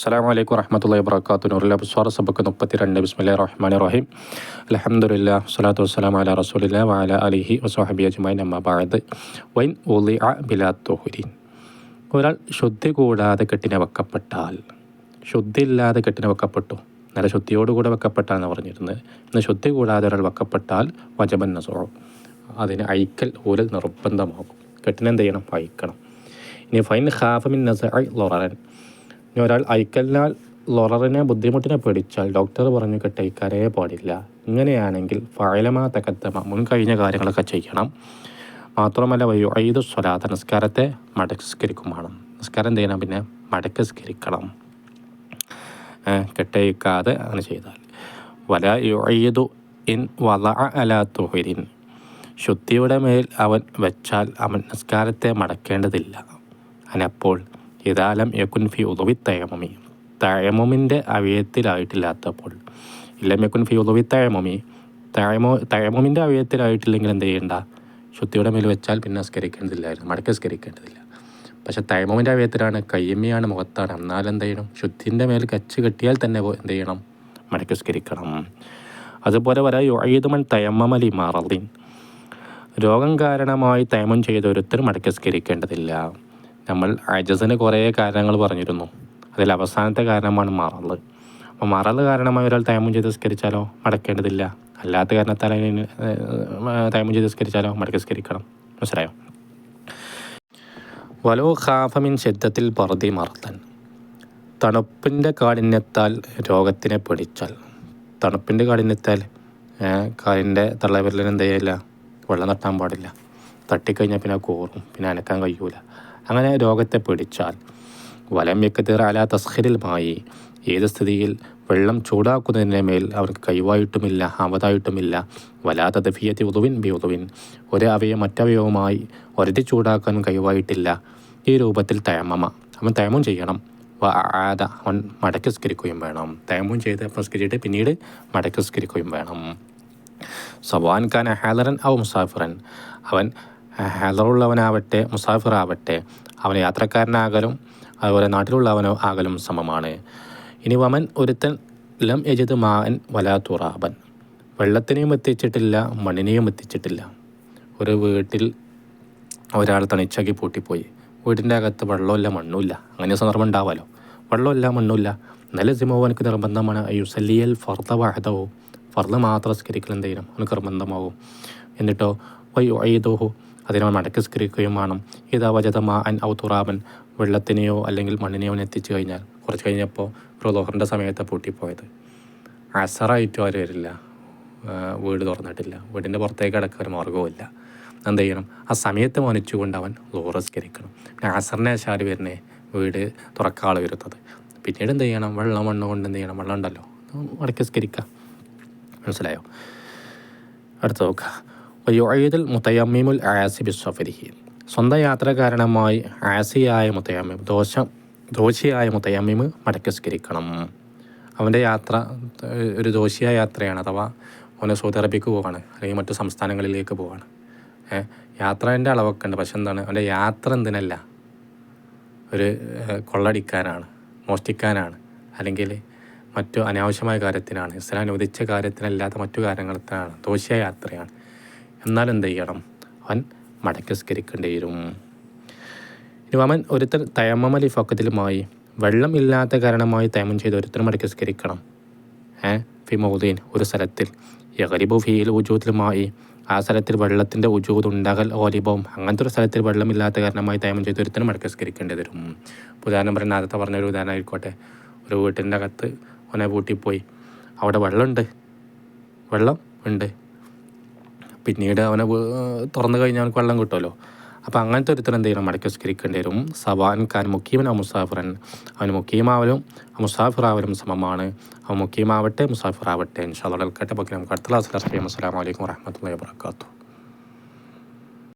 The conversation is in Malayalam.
അസ്സലാമു അലൈക്കും വറഹ്മത്തുള്ളാഹി വബറകാതുഹു. നൂറുൽ അബ്സ്വാർ സബക്ക് 32. ബിസ്മില്ലാഹിർ റഹ്മാനിർ റഹീം. അൽഹംദുലില്ലാഹി വസ്സലാത്തു വസ്സലാമു അലാ റസൂലില്ലാഹി വഅലാ ആലിഹി വസ്വഹ്ബിഹി അജ്മഈൻ. അമ്മാ ബഅദ്. വൈൻ ഉളിഅ ബിലാ തുഹ്രിൻ. ഒരാൾ ശുദ്ധി കൂടാതെ കെട്ടിനെ വെക്കപ്പെട്ടാൽ, ശുദ്ധി ഇല്ലാതെ കെട്ടിനെ വെക്കപ്പെട്ടു, നല്ല ശുദ്ധിയോടുകൂടെ വെക്കപ്പെട്ടാന്ന് പറഞ്ഞിരുന്നത്. ഇന്ന് ശുദ്ധി കൂടാതെ ഒരാൾ വെക്കപ്പെട്ടാൽ വജബൻ നസുഉ, അതിന് അയക്കൽ ഊരൽ നിർബന്ധമാകും. കെട്ടിനെന്ത് ചെയ്യണം? അയക്കണം. ഇനി ഫൈൻ ഖാഫ മിൻ നസഇ ലൊററൻ, ഇനി ഒരാൾ അയക്കലിനാൽ ലൊററിനെ ബുദ്ധിമുട്ടിനെ പേടിച്ചാൽ ഡോക്ടർ പറഞ്ഞു കെട്ടയക്കാനേ പാടില്ല. ഇങ്ങനെയാണെങ്കിൽ ഫഅലമാ തഖദ്ദമ, മുൻകഴിഞ്ഞ കാര്യങ്ങളൊക്കെ ചെയ്യണം. മാത്രമല്ല വയുഈദു സ്വലാത്ത, നിസ്കാരത്തെ മടക്കിസ്കരിക്കും വേണം. നിസ്കാരം എന്ത് ചെയ്യണം? പിന്നെ മടക്കിസ്കരിക്കണം, കെട്ടയക്കാതെ അങ്ങനെ ചെയ്താൽ. വല യുഈദു ഇൻ വളഅ അലാ തുഹ്രിൻ, ശുദ്ധിയുടെ മേൽ അവൻ വെച്ചാൽ അവൻ നിസ്കാരത്തെ മടക്കേണ്ടതില്ല. അതിനപ്പോൾ ഇദാലം യകുൻ ഫി ഉളുവി തയമ്മുമി, തയമ്മുമിൻ്റെ അവയത്തിലായിട്ടില്ലാത്തപ്പോൾ. ഇല്ലം യകുൻ ഫി ഉളുവി തയമ്മുമി, തയമ്മുമിൻ്റെ അവയത്തിലായിട്ടില്ലെങ്കിൽ എന്ത് ചെയ്യണ്ട? ശുദ്ധിയുടെ മേൽ വെച്ചാൽ പിന്നെ നിസ്കരിക്കേണ്ടതില്ലായിരുന്നു, മടക്കി നിസ്കരിക്കേണ്ടതില്ല. പക്ഷെ തയമ്മുമിൻ്റെ അവയത്തിലാണ്, കയ്യമ്മയാണ്, മുഖത്താണ്. എന്നാൽ എന്ത് ചെയ്യണം? ശുദ്ധിൻ്റെ മേൽ കച്ച് കെട്ടിയാൽ തന്നെ എന്ത് ചെയ്യണം? മടക്കി നിസ്കരിക്കണം. അതുപോലെ വരാ യുഈദു മൻ തയമ്മമ ലിമറദിൻ, രോഗം കാരണമായി തയമ്മം ചെയ്ത ഒരുത്തരും മടക്കി നിസ്കരിക്കേണ്ടതില്ല. നമ്മൾ അജസിന് കുറേ കാരണങ്ങൾ പറഞ്ഞിരുന്നു. അതിൽ അവസാനത്തെ കാരണമാണ് മറള്. അപ്പോൾ മറള് കാരണമായി ഒരാൾ തയമ്മം ചെയ്ത് നിസ്കരിച്ചാലോ മടക്കേണ്ടതില്ല. അല്ലാത്ത കാരണത്താൽ തയമ്മം ചെയ്ത് നിസ്കരിച്ചാലോ മടക്കി നിസ്കരിക്കണം. മനസ്സിലായോ? വലോ ഖാഫ മിൻ ശിദ്ദത്തിൽ ബർദി മർദൻ, തണുപ്പിൻ്റെ കാഠിന്യത്താൽ രോഗത്തിനെ പിടിച്ചാൽ, തണുപ്പിൻ്റെ കാഠിന്യത്താൽ കാലിൻ്റെ തള്ളവിരലിന് എന്ത് ചെയ്യില്ല? വെള്ളം തട്ടാൻ പാടില്ല. തട്ടിക്കഴിഞ്ഞാൽ പിന്നെ കൂറും, പിന്നെ അനക്കാൻ കഴിയൂല. അങ്ങനെ രോഗത്തെ പിടിച്ചാൽ വലം യഖ്ദിർ അലാ തസ്ഖിരിൽ മായി, ഏത് സ്ഥിതിയിൽ വെള്ളം ചൂടാക്കുന്നതിൻ്റെ മേൽ അവർക്ക് കഴിവായിട്ടുമില്ല, ആവതായിട്ടുമില്ല. വലാ തദ്ഫിയത്തി ഉളുവിൻ ബി ഉളുവിൻ, ഒരു അവയവം മറ്റവയവുമായി ഒരതി ചൂടാക്കാനും കഴിവായിട്ടില്ല. ഈ രൂപത്തിൽ തയമ്മമ, അവൻ തയമ്മം ചെയ്യണം. ആദ, അവൻ മടക്കി നിസ്കരിക്കുകയും വേണം. തയമ്മം ചെയ്ത് നിസ്കരിച്ചിട്ട് പിന്നീട് മടക്കി നിസ്കരിക്കുകയും വേണം. സവാൻ ഖാൻ ഹാലറൻ ഔ മുസാഫിറൻ, അവൻ ഹാലറുള്ളവനാവട്ടെ മുസാഫിറാവട്ടെ, അവൻ യാത്രക്കാരനാകലും അതുപോലെ നാട്ടിലുള്ളവനോ ആകലും സമമാണ്. ഇനി വമൻ ഒരുത്തൻ ലം യജിദ് മാഅൻ വലാ തുറാബൻ, വെള്ളത്തിനെയും എത്തിച്ചിട്ടില്ല മണ്ണിനെയും എത്തിച്ചിട്ടില്ല. ഒരു വീട്ടിൽ ഒരാൾ തണിച്ചാക്കി പൂട്ടിപ്പോയി, വീടിൻ്റെ അകത്ത് വെള്ളമില്ല മണ്ണുമില്ല. അങ്ങനെ സന്ദർഭം ഉണ്ടാവാമല്ലോ. വെള്ളമില്ല മണ്ണുമില്ല. നല്ല സിമോ അവനക്ക് നിർബന്ധമാണ്. യുസല്ലിയൽ ഫർദ വഹദഹു, ഫർദ് മാത്രം സ്കരിക്കൽ എന്ത് ചെയ്യണം? അവനക്ക് നിർബന്ധമാവും. എന്നിട്ടോ വയുഈദുഹു, അതിനെ മടക്കി സ്കരിക്കുകയും വേണം. ഇതാ വജദ മാഅൻ ഔ തുറാബൻ, വെള്ളത്തിനെയോ അല്ലെങ്കിൽ മണ്ണിനെയോ എത്തിച്ചു കഴിഞ്ഞാൽ, കുറച്ച് കഴിഞ്ഞപ്പോൾ ഒരു ളുഹറിൻ്റെ സമയത്ത് പൂട്ടിപ്പോയത്, അസറായിട്ടും അവർ വരില്ല, വീട് തുറന്നിട്ടില്ല, വീടിൻ്റെ പുറത്തേക്ക് കിടക്കാൻ ഒരു മാർഗവുമില്ല. എന്ത് ചെയ്യണം? ആ സമയത്ത് മാനിച്ചുകൊണ്ട് അവൻ ളുഹർ സ്കരിക്കണം. പിന്നെ അസറിനെ ശാല് വരുന്നേ വീട് തുറക്കാൾ വരുന്നത്. പിന്നീട് എന്ത് ചെയ്യണം? വെള്ളം മണ്ണ് കൊണ്ട് എന്ത് ചെയ്യണം? വെള്ളം ഉണ്ടല്ലോ, മടക്കി സ്കരിക്കാം. മനസ്സിലായോ? അടുത്ത് നോക്കുക. വയുഈദുൽ മുതയമ്മിമുൽ ആസി ബിസ്സഫരിഹി, സ്വന്തം യാത്ര കാരണമായി ആസിയായ മുതയമ്മിം, ദോഷിയായ മുതയമ്മിമ് മടക്കി സ്കരിക്കണം. അവൻ്റെ യാത്ര ഒരു ദോഷിയായ യാത്രയാണ്, അഥവാ അവന് സൗദി അറേബ്യക്ക് പോവാണ്, അല്ലെങ്കിൽ മറ്റു സംസ്ഥാനങ്ങളിലേക്ക് പോവാണ്. യാത്രേൻ്റെ അളവൊക്കെ ഉണ്ട്. പക്ഷെ എന്താണ്? അവൻ്റെ യാത്ര എന്തിനല്ല? ഒരു കൊള്ളടിക്കാനാണ്, മോഷ്ടിക്കാനാണ്, അല്ലെങ്കിൽ മറ്റു അനാവശ്യമായ കാര്യത്തിനാണ്, ഇസ്ലാം അനുവദിച്ച കാര്യത്തിനല്ലാത്ത മറ്റു കാര്യങ്ങൾക്കാണ്, ദോഷിയായ യാത്രയാണ്. എന്നാൽ എന്ത് ചെയ്യണം? അവൻ മടക്കി സ്കരിക്കേണ്ടി വരും. ഇനി അവൻ ഒരുത്തർ തയമ്മമ ലി ഫഖദിലുമായി, വെള്ളം ഇല്ലാത്ത കാരണമായി തയമ്മം ചെയ്ത് ഒരുത്തർ മടക്കി സ്കരിക്കണം. ഫി മൗദീൻ, ഒരു സ്ഥലത്തിൽ, യഗ്രിബു ഫീൽ ഉജൂദിലുമായി, ആ സ്ഥലത്തിൽ വെള്ളത്തിൻ്റെ ഉജൂദ് ഉണ്ടാകൽ ഓലിബവും, അങ്ങനത്തെ ഒരു സ്ഥലത്തിൽ വെള്ളമില്ലാത്ത കാരണമായി തയമ്മം ചെയ്ത് ഒരുത്തരും മടക്കി സ്കരിക്കേണ്ടി വരും. ഉദാഹരണം പറഞ്ഞാൽ ആദ്യത്തെ പറഞ്ഞൊരു ഉദാഹരണം ആയിക്കോട്ടെ. ഒരു വീട്ടിൻ്റെ അകത്ത് ഓനെ പൂട്ടിപ്പോയി, അവിടെ വെള്ളം ഉണ്ട്, പിന്നീട് അവനെ തുറന്നു കഴിഞ്ഞാൽ അവനക്ക് വെള്ളം കിട്ടുമല്ലോ. അപ്പോൾ അങ്ങനത്തെ ഒരുത്തരം എന്ത് ചെയ്യണം? മടക്കി സ്കരിക്കേണ്ടി വരും. സവാൻ ഖാൻ മുക്കീമൻ മുസാഫിറൻ, അവന് മുക്കീമാവലും മുസാഫിറാവലും സമമാണ്. അവൻ മുക്കീമാവട്ടെ മുസാഫിറാവട്ടെ. ഇൻഷാ അല്ലാഹ് കേട്ടപ്പോൾ നമുക്ക് അടുത്ത ക്ലാസ്സിൽ അറിയാം. അസ്സലാമു അലൈക്കും വറഹ്മത്തുള്ളാഹി വബറകാതുഹു.